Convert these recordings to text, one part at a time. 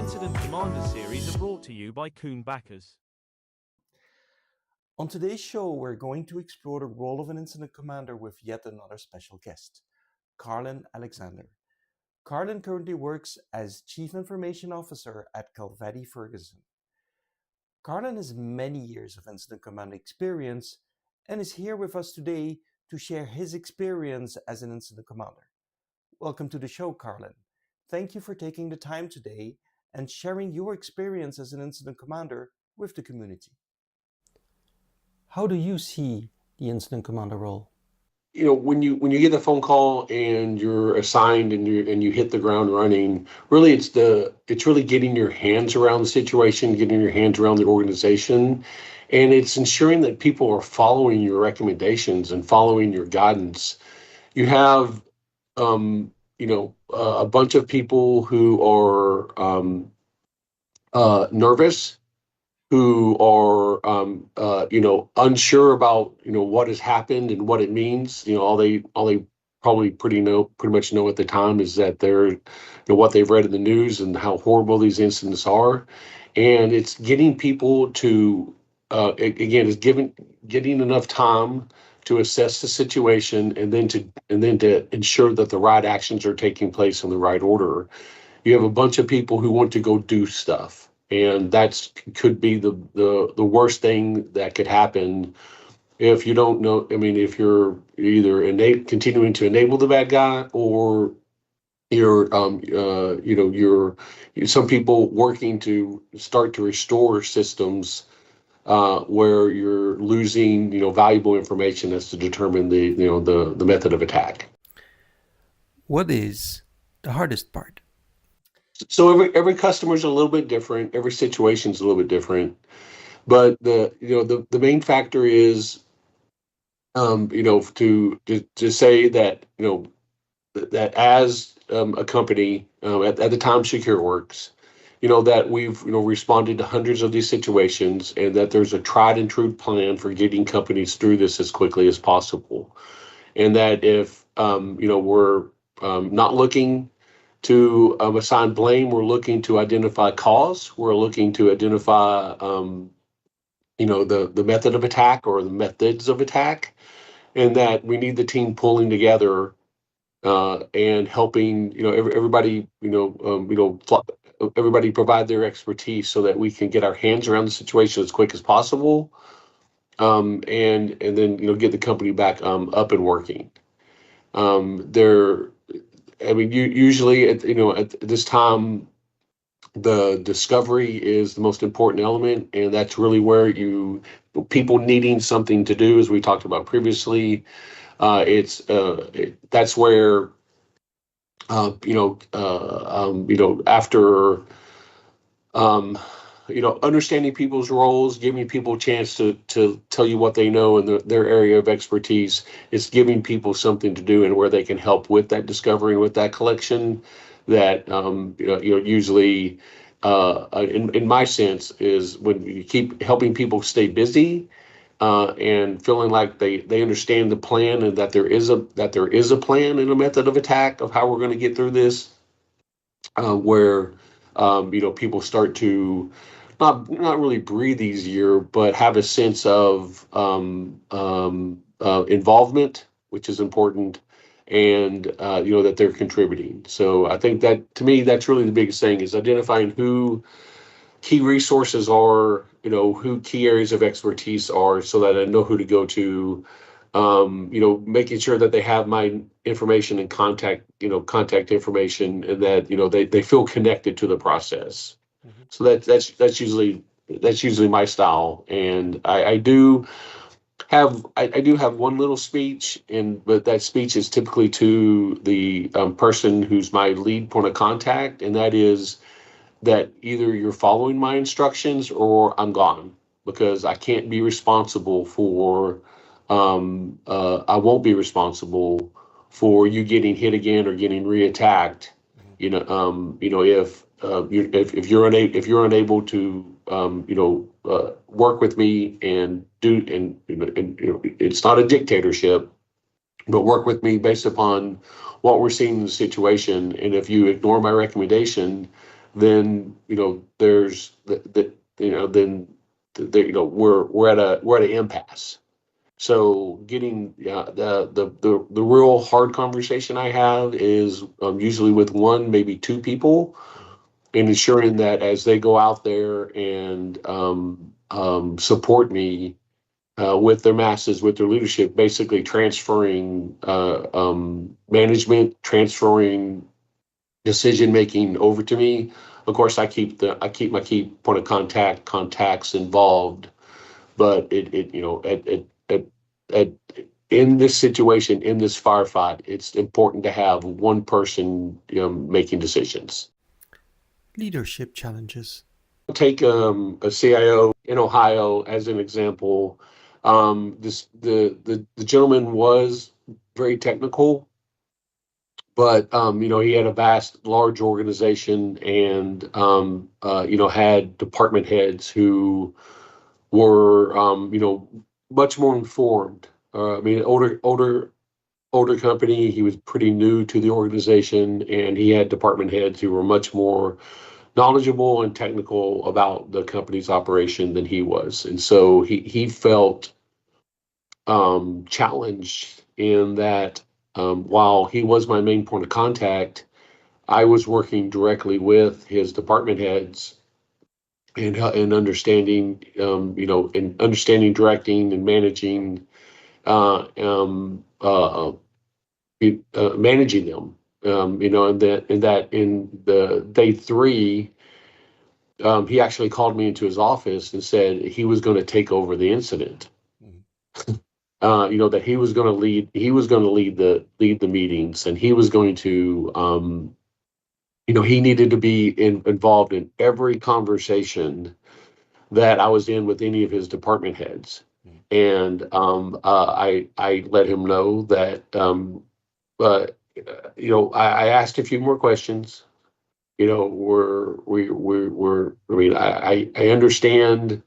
Incident Commander series are brought to you by Kuhn Backers. On today's show, we're going to explore the role of an incident commander with yet another special guest, Karlen Alexander. Karlen currently works as Chief Information Officer at Calvetti Ferguson. Karlen has many years of incident command experience and is here with us today to share his experience as an incident commander. Welcome to the show, Karlen. Thank you for taking the time today and sharing your experience as an incident commander with the community. How do you see the incident commander role? You know, when you get the phone call and you're assigned and you hit the ground running, really it's really getting your hands around the situation, getting your hands around the organization, and it's ensuring that people are following your recommendations and following your guidance. You have a bunch of people who are nervous, who are unsure about what has happened and what it means. All they probably pretty much know at the time is that they're what they've read in the news and how horrible these incidents are, and it's getting people to getting enough time to assess the situation and then to ensure that the right actions are taking place in the right order. You have a bunch of people who want to go do stuff, and that could be the worst thing that could happen if you don't know. I mean, if you're either continuing to enable the bad guy, or you're some people working to start to restore systems where you're losing valuable information as to determine the method of attack. What is the hardest part? So every customer is a little bit different. Every situation is a little bit different, but the main factor is to say that that as a company at the time SecureWorks, that we've responded to hundreds of these situations, and that there's a tried and true plan for getting companies through this as quickly as possible, and that if we're not looking to assign blame, we're looking to identify cause. We're looking to identify, the method of attack or the methods of attack, and that we need the team pulling together and helping, everybody, everybody provide their expertise so that we can get our hands around the situation as quick as possible, and then get the company back up and working. Usually at this time, the discovery is the most important element, and that's really where people needing something to do, as we talked about previously. That's where after understanding people's roles, giving people a chance to tell you what they know in their area of expertise, is giving people something to do and where they can help with that discovery, with that collection. That usually, in my sense, is when you keep helping people stay busy and feeling like they understand the plan, and that there is a plan and a method of attack of how we're going to get through this, where people start to not really breathe easier, but have a sense of involvement, which is important, and that they're contributing. So I think that, to me, that's really the biggest thing, is identifying who key resources are, who key areas of expertise are, so that I know who to go to, making sure that they have my information and contact information, and that they feel connected to the process. Mm-hmm. So that's usually my style. And I do have one little speech, but that speech is typically to the person who's my lead point of contact, and that is that either you're following my instructions or I'm gone, because I can't be responsible for I won't be responsible for you getting hit again or getting reattacked. If you're unable to work with me and do, and it's not a dictatorship, but work with me based upon what we're seeing in the situation. And if you ignore my recommendation, then there's then we're at an impasse. So getting the real hard conversation I have is usually with one, maybe two people, and ensuring that as they go out there and support me with their masses, with their leadership, basically transferring management, transferring decision making over to me. Of course, I keep my key point of contacts involved, but at in this situation, in this firefight, it's important to have one person making decisions. Leadership challenges. Take a CIO in Ohio as an example. The gentleman was very technical, but he had a large organization, and had department heads who were much more informed. Older company. He was pretty new to the organization, and he had department heads who were much more knowledgeable and technical about the company's operation than he was. And so he felt challenged in that while he was my main point of contact, I was working directly with his department heads and understanding, and understanding, directing, and managing, managing them. And that in the day 3, he actually called me into his office and said he was going to take over the incident. That he was going to lead the meetings, and he was going to, he needed to be involved in every conversation that I was in with any of his department heads. And I let him know that, I asked a few more questions. I understood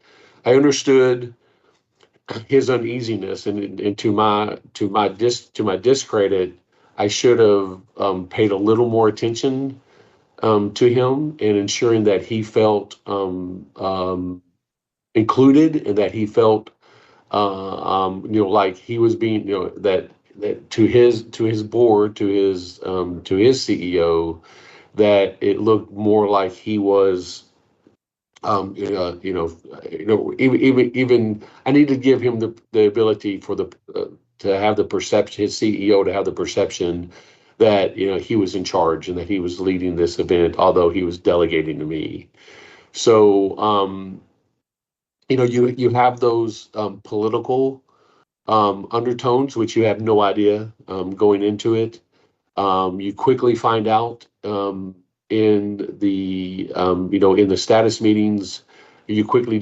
his uneasiness, and to my discredit, I should have paid a little more attention to him, and ensuring that he felt included, and that he felt like he was being, that to his board, to his CEO, that it looked more like he was even I need to give him the ability for to have the perception, his CEO to have the perception that he was in charge and that he was leading this event, although he was delegating to me. So you have those political undertones, which you have no idea going into it. You quickly find out in the in the status meetings. You quickly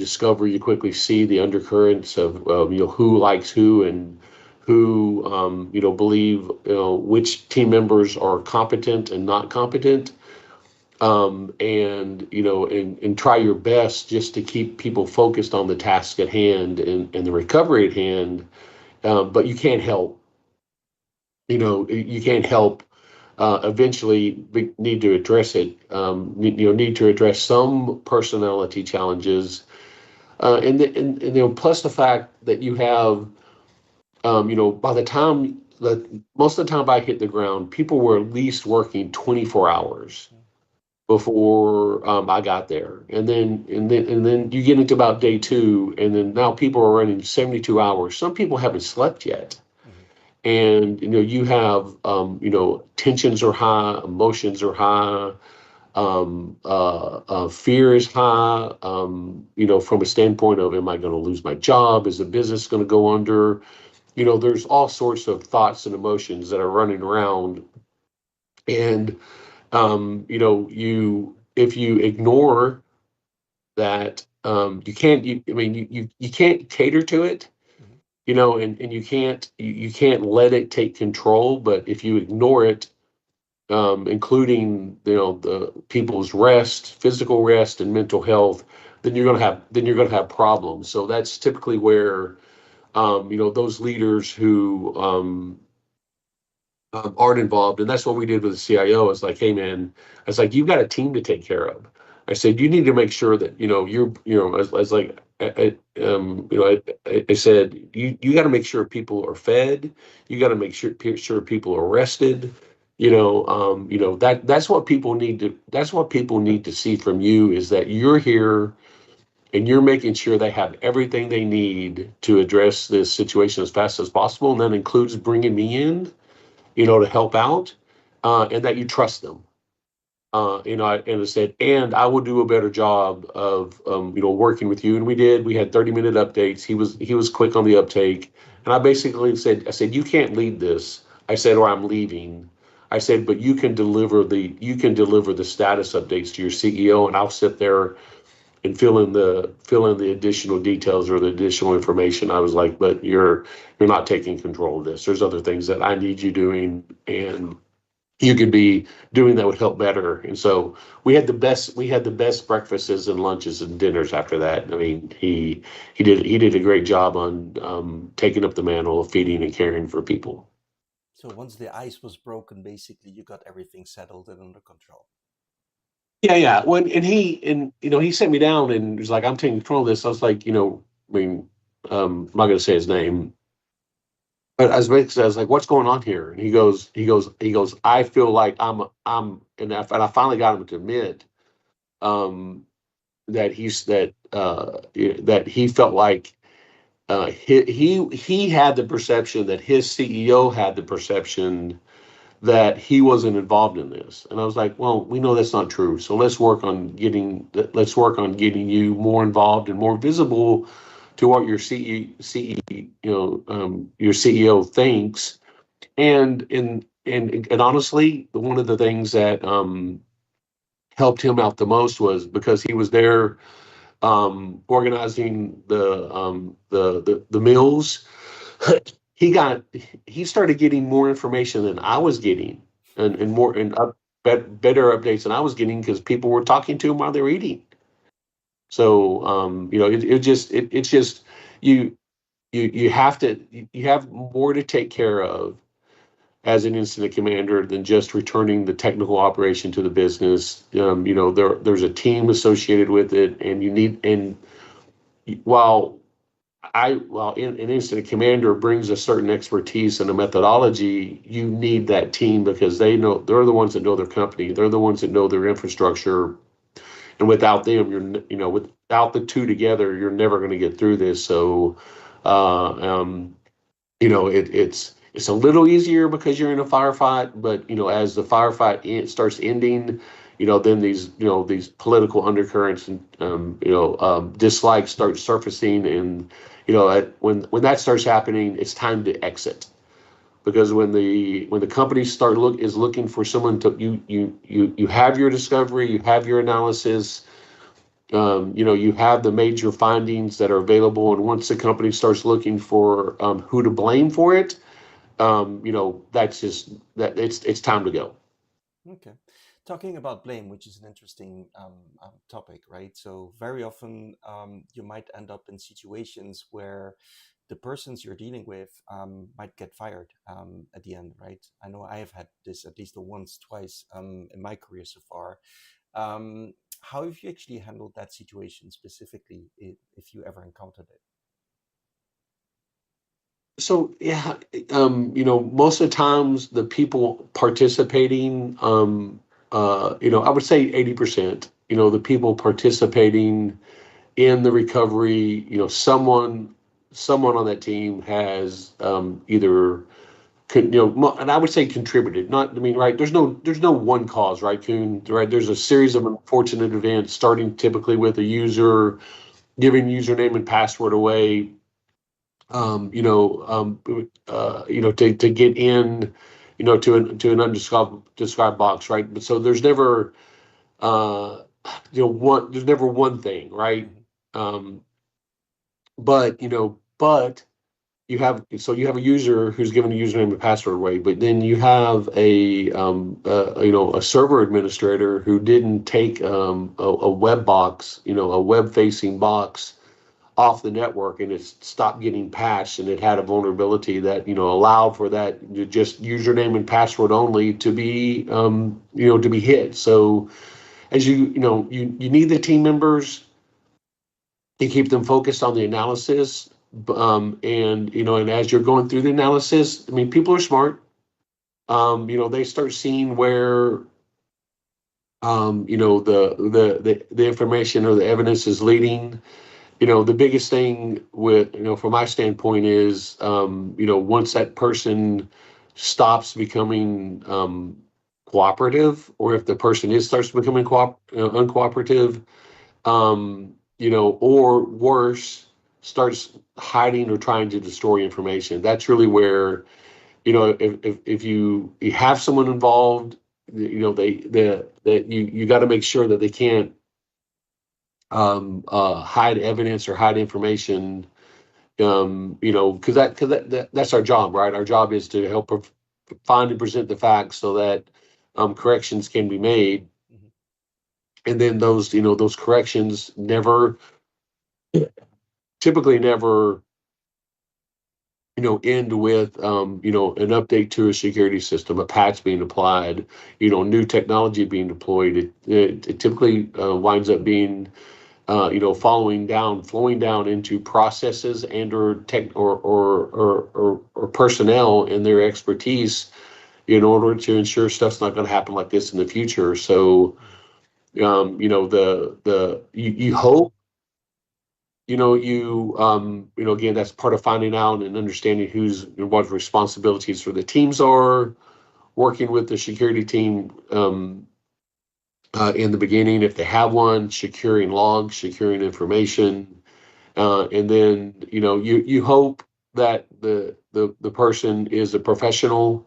see the undercurrents of who likes who, and who believe which team members are competent and not competent. And try your best just to keep people focused on the task at hand and the recovery at hand. But you can't help. You can't help. Eventually, we need to address it. Need to address some personality challenges, and plus the fact that you have, by the time most of the time I hit the ground, people were at least working 24 hours before I got there, and then you get into about day 2, and then now people are running 72 hours. Some people haven't slept yet. And you have tensions are high, emotions are high, fear is high. From a standpoint of, am I going to lose my job? Is the business going to go under? There's all sorts of thoughts and emotions that are running around, and if you ignore that, you can't. You can't cater to it. And you can't let it take control. But if you ignore it, including the people's rest, physical rest, and mental health, then you're gonna have problems. So that's typically where those leaders who aren't involved. And that's what we did with the CIO. It's like, hey man, I was like, you've got a team to take care of. I said, you need to make sure that, I was like, I said, you got to make sure people are fed. You got to make sure people are rested. That's what people need to see from you, is that you're here and you're making sure they have everything they need to address this situation as fast as possible. And that includes bringing me in, to help out, and that you trust them. And I said, and I will do a better job of, working with you. And we did. We had 30-minute updates. He was quick on the uptake. And I basically said, you can't lead this. I said, or I'm leaving. I said, but you can deliver the status updates to your CEO, and I'll sit there and fill in the additional details or the additional information. I was like, but you're not taking control of this. There's other things that I need you doing, and you could be doing that would help better. And so we had the best breakfasts and lunches and dinners after that. I mean, he did a great job on taking up the mantle of feeding and caring for people. So once the ice was broken, basically you got everything settled and under control. Yeah. He sat me down and was like, I'm taking control of this. I was like, I'm not going to say his name, but I was like, what's going on here? And he goes, I feel like and I finally got him to admit, that he felt like, he had the perception that his CEO had the perception that he wasn't involved in this. And I was like, well, we know that's not true. So let's work on getting you more involved and more visible to what your your CEO thinks. And honestly, one of the things that helped him out the most was because he was there organizing the meals. He started getting more information than I was getting, and better updates than I was getting, because people were talking to him while they were eating. So it's just you have more to take care of as an incident commander than just returning the technical operation to the business. There's a team associated with it, and while an incident commander brings a certain expertise and a methodology, you need that team, because they're the ones that know their company, they're the ones that know their infrastructure, and without them, without the two together, you're never going to get through this. So, it's a little easier because you're in a firefight, but as the firefight starts ending, then these political undercurrents and dislikes start surfacing, and when that starts happening, it's time to exit. Because when the company is looking for someone to, you have your discovery, you have your analysis, you have the major findings that are available, and once the company starts looking for who to blame for it, that's just that it's time to go. Okay. Talking about blame, which is an interesting topic, right? So very often you might end up in situations where the persons you're dealing with might get fired at the end, right? I know I have had this at least once, twice in my career so far. How have you actually handled that situation specifically, if you ever encountered it? So yeah, most of the times the people participating, I would say 80%, the people participating in the recovery, someone on that team has either, and I would say contributed. Right? There's no one cause, right, Kuhn? Right? There's a series of unfortunate events, starting typically with a user giving username and password away, to get in, to an undescribed box, right? But so there's never, there's never one thing, right? But you have a user who's given a username and password away, but then you have a server administrator who didn't take a web box, a web facing box off the network and it stopped getting patched, and it had a vulnerability that, allowed for that just username and password only to be, to be hit. So as you need the team members to keep them focused on the analysis. And as you're going through the analysis, I mean, people are smart. They start seeing where, the information or the evidence is leading. The biggest thing with, from my standpoint is, once that person stops becoming cooperative, or if the person starts becoming uncooperative, or worse, starts hiding or trying to destroy information. That's really where, if you have someone involved, you got to make sure that they can't hide evidence or hide information, because that's our job, right? Our job is to help find and present the facts so that corrections can be made. And then those corrections typically never end with an update to a security system, a patch being applied, new technology being deployed. It typically winds up being flowing down into processes and or tech or personnel and their expertise in order to ensure stuff's not going to happen like this in the future. So you hope, again, that's part of finding out and understanding what responsibilities for the teams are, working with the security team in the beginning, if they have one, securing logs, securing information, and then you hope that the person is a professional,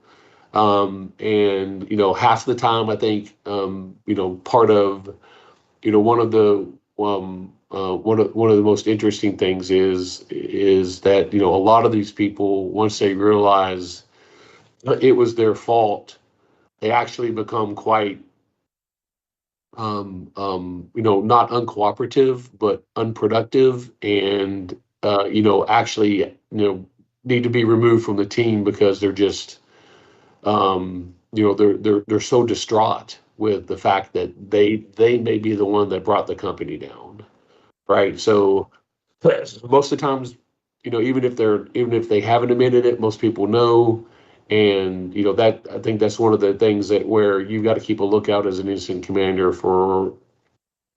and half the time I think part of one of the one of the most interesting things is that a lot of these people, once they realize it was their fault, they actually become quite not uncooperative, but unproductive, and actually need to be removed from the team because they're just they're so distraught with the fact that they may be the one that brought the company down, right? So most of the times, even if they haven't admitted it, most people know. And that, I think that's one of the things that where you've got to keep a lookout as an incident commander for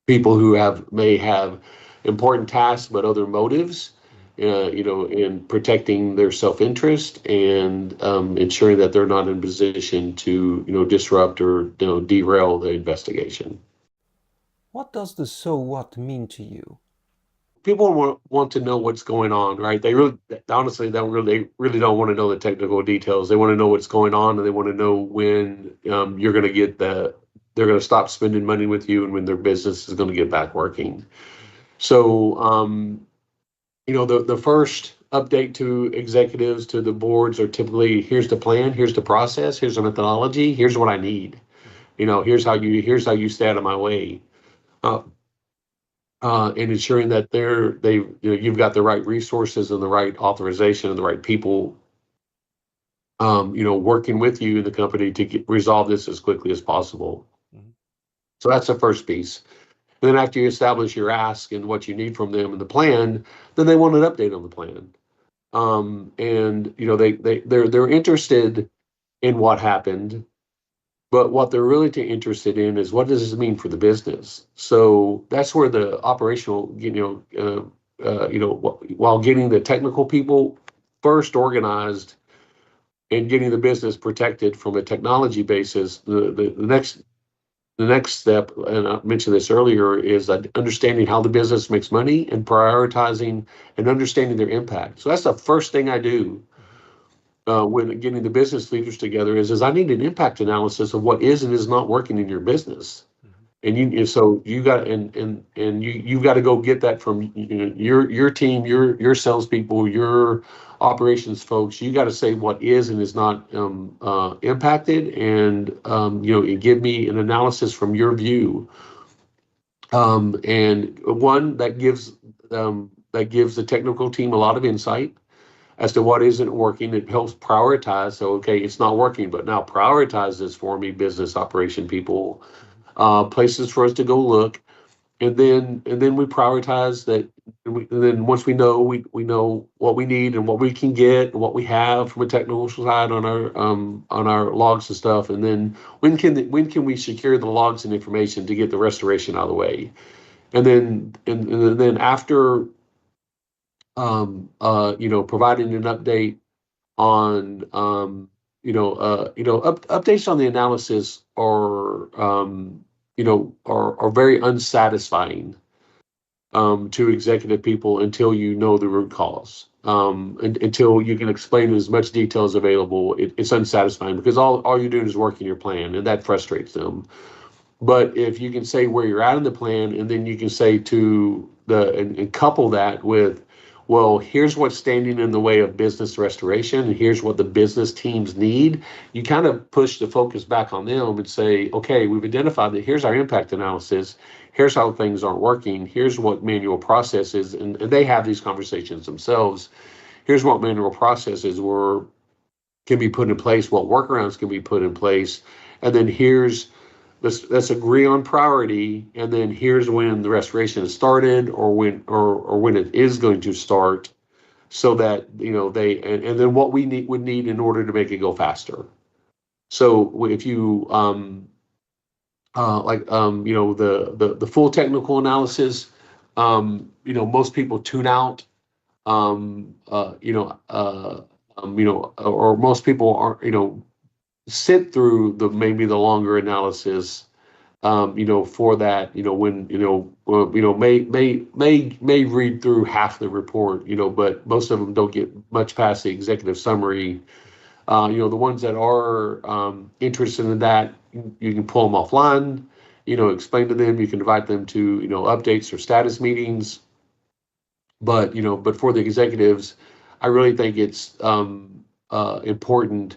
people who may have important tasks but other motives, in protecting their self-interest and ensuring that they're not in position to disrupt or derail the investigation. What does the so what mean to you? People want to know what's going on, right? They really, honestly, really don't want to know the technical details. They want to know what's going on, and they want to know when you're going to get they're going to stop spending money with you, and when their business is going to get back working. So, the first update to executives, to the boards, are typically, here's the plan, here's the process, here's the methodology, here's what I need. Here's how you stay out of my way. And ensuring that you've got the right resources and the right authorization and the right people, working with you in the company to resolve this as quickly as possible. Mm-hmm. So that's the first piece. And then after you establish your ask and what you need from them and the plan, then they want an update on the plan. And they're interested in what happened. But what they're really interested in is, what does this mean for the business? So that's where the operational, while getting the technical people first organized and getting the business protected from a technology basis, the next step, and I mentioned this earlier, is understanding how the business makes money and prioritizing and understanding their impact. So that's the first thing I do. When getting the business leaders together is I need an impact analysis of what is and is not working in your business. Mm-hmm. And you got you've got to go get that from your team, your salespeople, your operations folks. You got to say what is and is not impacted, and give me an analysis from your view, and one that gives that gives the technical team a lot of insight as to what isn't working. It helps prioritize. So, okay, it's not working, but now prioritize this for me, business operation people, places for us to go look. And then we prioritize that. And then once we know, we know what we need and what we can get and what we have from a technical side on our logs and stuff. And then when can we secure the logs and information to get the restoration out of the way? And then after providing an update on updates on the analysis are very unsatisfying to executive people until you know the root cause. Until you can explain in as much detail as available, it's unsatisfying because all you're doing is working your plan, and that frustrates them. But if you can say where you're at in the plan, and then you can say and couple that with, well, here's what's standing in the way of business restoration, and here's what the business teams need. You kind of push the focus back on them and say, okay, we've identified that here's our impact analysis. Here's how things aren't working. Here's what manual processes, and they have these conversations themselves. Here's what manual processes can be put in place, what workarounds can be put in place, and then let's agree on priority, and then here's when the restoration is started, or when it is going to start, so that and then what we would need in order to make it go faster. So if you the full technical analysis, most people tune out, or most people aren't sit through maybe the longer analysis, for that, may read through half the report, but most of them don't get much past the executive summary. The ones that are interested in that, you can pull them offline, explain to them. You can invite them to, updates or status meetings. But for the executives, I really think it's important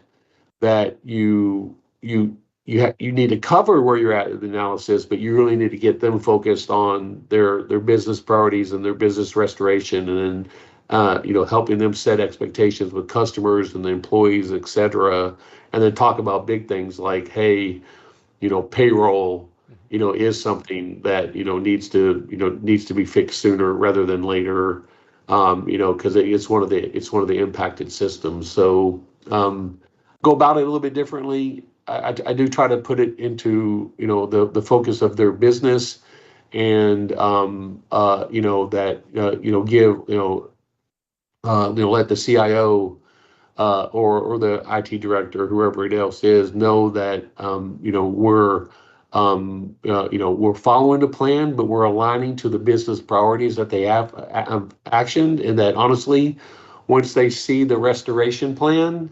that you need to cover where you're at in the analysis, but you really need to get them focused on their business priorities and their business restoration, and then helping them set expectations with customers and the employees, et cetera, and then talk about big things like, hey, payroll, is something that needs to be fixed sooner rather than later, because it's one of the impacted systems. So go about it a little bit differently. I do try to put it into the focus of their business, and let the CIO or the IT director, whoever it else is, know that we're following the plan, but we're aligning to the business priorities that they have actioned, and that honestly, once they see the restoration plan,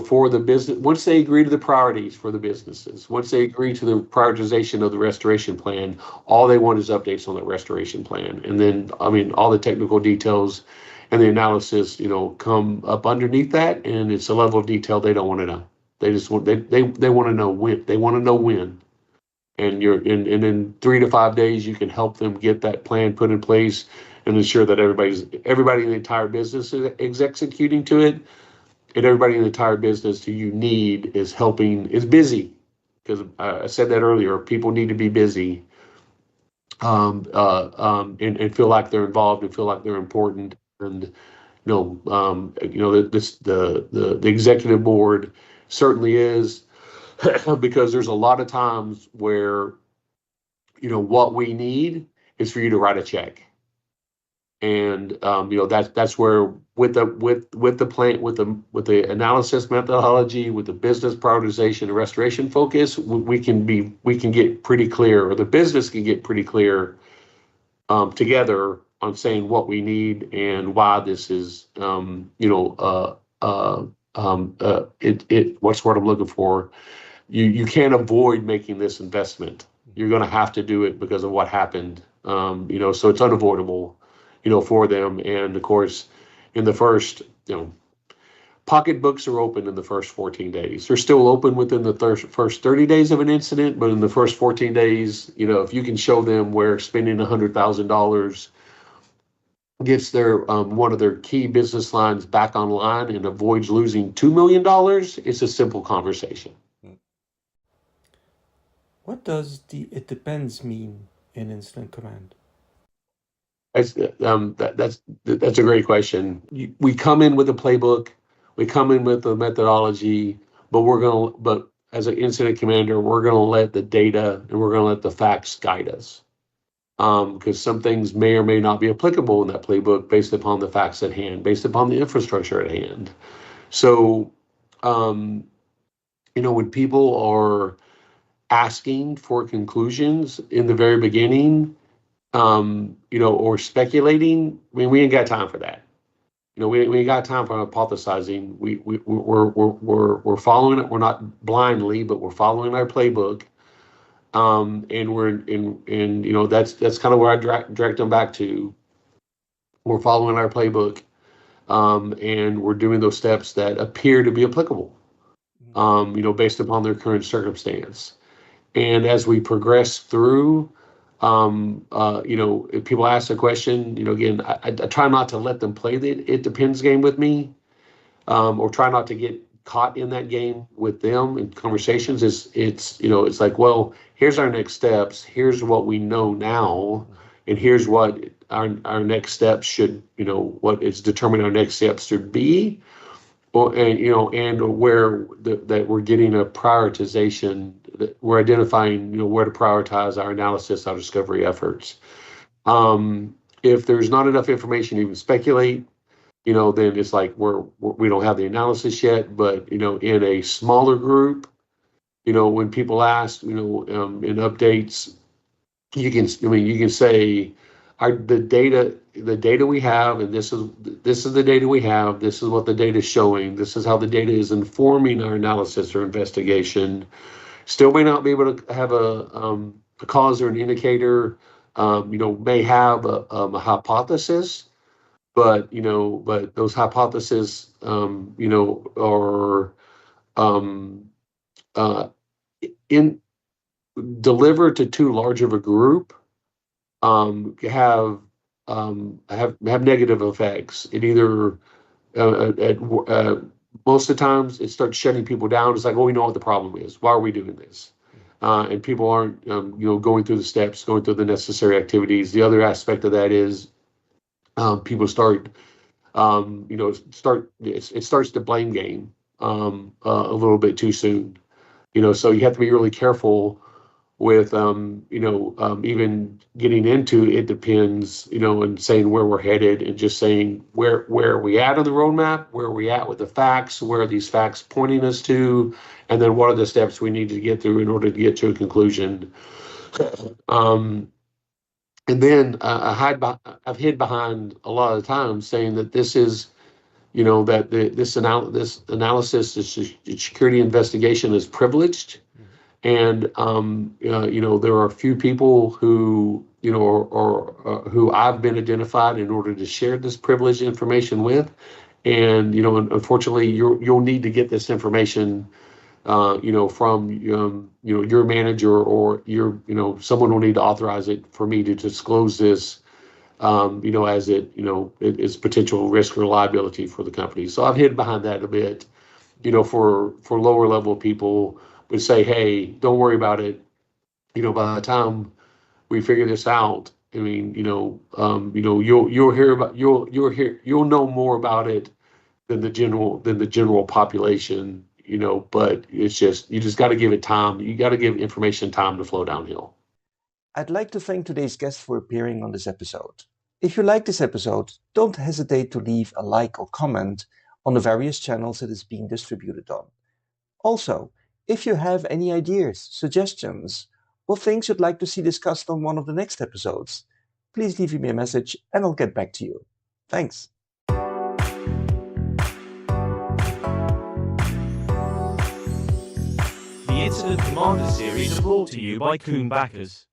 for the business, once they agree to the priorities for the businesses, once they agree to the prioritization of the restoration plan, all they want is updates on that restoration plan. And then, all the technical details and the analysis, come up underneath that, and it's a level of detail they don't want to know. They just want they want to know when. They want to know when. And in 3 to 5 days, you can help them get that plan put in place and ensure that everybody in the entire business is executing to it. And everybody in the entire business who you need is busy, because I said that earlier. People need to be busy, and feel like they're involved and feel like they're important. And the executive board certainly is, because there's a lot of times where what we need is for you to write a check. And that's where with the plan, with the analysis methodology, with the business prioritization and restoration focus, we can get pretty clear, or the business can get pretty clear together on saying what we need and why this is what's the word I'm looking for. You can't avoid making this investment. You're going to have to do it because of what happened. So it's unavoidable, for them. And of course, in the first, pocketbooks are open in the first 14 days. They're still open within the first 30 days of an incident, but in the first 14 days, if you can show them where spending $100,000 gets their one of their key business lines back online and avoids losing $2 million, it's a simple conversation. What does the "it depends" mean in incident command? That's that's a great question. We come in with a playbook, we come in with a methodology, but as an incident commander, we're gonna let the data and we're gonna let the facts guide us. Because some things may or may not be applicable in that playbook based upon the facts at hand, based upon the infrastructure at hand. So, when people are asking for conclusions in the very beginning, or speculating, I mean, we ain't got time for that. We ain't got time for hypothesizing. We're following it. We're not blindly, but we're following our playbook. And we're in, that's kind of where I direct them back to. We're following our playbook, and we're doing those steps that appear to be applicable, based upon their current circumstance. And as we progress through, if people ask a question, again, I try not to let them play the "it depends" game with me, or try not to get caught in that game with them in conversations. It's like, well, here's our next steps. Here's what we know now, and here's what our next steps should, what is determining our next steps should be, and where that we're getting a prioritization. That we're identifying, where to prioritize our analysis, our discovery efforts. If there's not enough information to even speculate, then it's like we don't have the analysis yet. But in a smaller group, when people ask, in updates, you can say, the data we have, and this is the data we have. This is what the data is showing. This is how the data is informing our analysis or investigation. Still may not be able to have a cause or an indicator. May have a hypothesis. But those hypotheses, are in delivered to too large of a group, have negative effects. It either most of the times it starts shutting people down. It's like, oh, we know what the problem is. Why are we doing this? And people aren't, going through the steps, going through the necessary activities. The other aspect of that is, people start, it starts the blame game a little bit too soon. So you have to be really careful with, even getting into "it depends," and saying where we're headed, and just saying where are we at on the roadmap, where are we at with the facts, where are these facts pointing us to, and then what are the steps we need to get through in order to get to a conclusion. And then I've hid behind a lot of times saying that this is, that this analysis, this security investigation is privileged. And, there are a few people who, who I've been identified in order to share this privileged information with. And, unfortunately, you'll need to get this information, from, your manager, or someone will need to authorize it for me to disclose this, as it is potential risk or liability for the company. So I've hid behind that a bit, for lower level people would say, hey, don't worry about it. By the time we figure this out, I mean, you'll know more about it than the general population, but it's just, you just got to give it time. You got to give information time to flow downhill. I'd like to thank today's guest for appearing on this episode. If you like this episode, don't hesitate to leave a like or comment on the various channels it is being distributed on. Also, if you have any ideas, suggestions, or things you'd like to see discussed on one of the next episodes, please leave me a message and I'll get back to you. Thanks. The Incident Commander series are brought to you by Kuhn Backers.